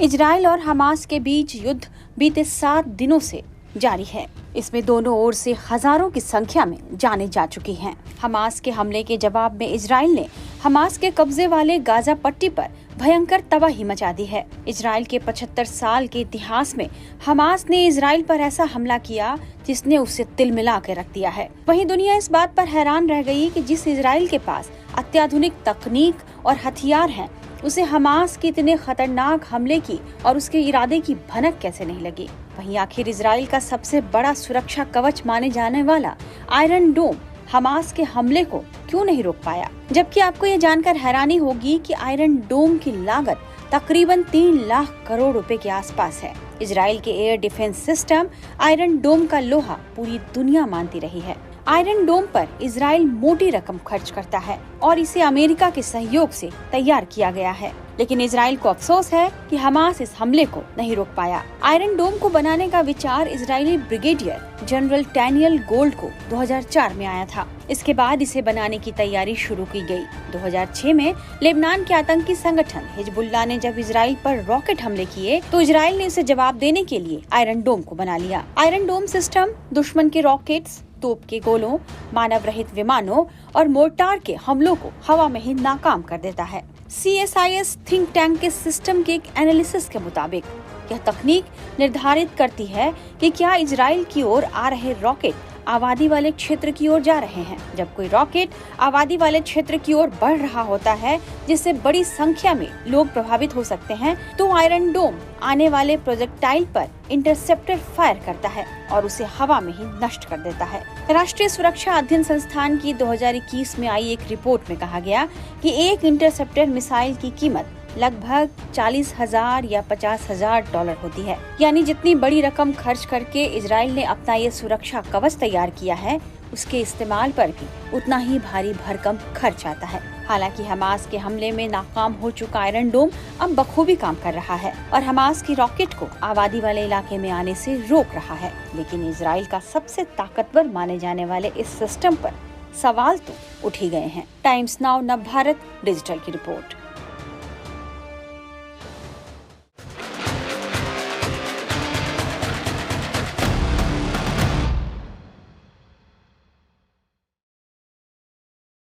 Israel और Hamas के बीच युद्ध बीते 7 दिनों से जारी है। इसमें दोनों ओर से हजारों की संख्या में जानें जा चुकी हैं। हमास के हमले के जवाब में इजराइल ने हमास के कब्जे वाले गाजा पट्टी पर भयंकर तबाही मचा दी है। इजराइल के 75 साल के इतिहास में हमास ने इजराइल पर ऐसा हमला किया जिसने उसे तिलमिला के रख दिया है। वहीं दुनिया इस बात पर हैरान रह गई कि जिस इजराइल के पास अत्याधुनिक तकनीक और हथियार हैं, उसे हमास के इतने खतरनाक हमले की और उसके इरादे की भनक कैसे नहीं लगी। वहीं आखिर इजराइल का सबसे बड़ा सुरक्षा कवच माने जाने वाला आयरन डोम हमास के हमले को क्यों नहीं रोक पाया। जबकि आपको ये जानकर हैरानी होगी कि आयरन डोम की लागत तकरीबन 3 लाख करोड़ रुपए के आसपास है। इजराइल के एयर डिफेंस सिस्टम आयरन डोम का लोहा पूरी दुनिया मानती रही है। आयरन डोम पर इजराइल मोटी रकम खर्च करता है और इसे अमेरिका के सहयोग से तैयार किया गया है। लेकिन इजराइल को अफसोस है कि हमास इस हमले को नहीं रोक पाया। आयरन डोम को बनाने का विचार Israeli brigadier general Daniel gold को 2004 में आया था। इसके बाद इसे बनाने की तैयारी शुरू की गई। 2006 में लेबनान के आतंकी संगठन हिजबुल्लाह ने जब इजराइल पर रॉकेट हमले किए तो इजराइल ने इसे जवाब देने के लिए आयरन डोम को बना लिया। आयरन डोम सिस्टम दुश्मन के रॉकेट्स, तोप के गोलों, मानव रहित विमानों और मोर्टार के हमलों को हवा में ही नाकाम कर देता है। CSIS थिंक टैंक के सिस्टम के एक एनालिसिस के मुताबिक यह तकनीक निर्धारित करती है कि क्या इजराइल की ओर आ रहे रॉकेट आबादी वाले क्षेत्र की ओर जा रहे हैं। जब कोई रॉकेट आबादी वाले क्षेत्र की ओर बढ़ रहा होता है जिससे बड़ी संख्या में लोग प्रभावित हो सकते हैं, तो आयरन डोम आने वाले प्रोजेक्टाइल पर इंटरसेप्टर फायर करता है और उसे हवा में ही नष्ट कर देता है। राष्ट्रीय सुरक्षा अध्ययन संस्थान की 2021 में आई एक रिपोर्ट में कहा गया कि एक इंटरसेप्टर मिसाइल की कीमत लगभग 40,000 या 50,000 डॉलर होती है। यानी जितनी बड़ी रकम खर्च करके इजराइल ने अपना ये सुरक्षा कवच तैयार किया है, उसके इस्तेमाल पर भी उतना ही भारी भरकम खर्च आता है। हालांकि हमास के हमले में नाकाम हो चुका आयरन डोम अब बखूबी काम कर रहा है और हमास की रॉकेट को आबादी वाले इलाके में आने से रोक रहा है। लेकिन इजराइल का सबसे ताकतवर माने जाने वाले इस सिस्टम पर सवाल तो उठ ही गए हैं। टाइम्स नाउ नव भारत डिजिटल की रिपोर्ट।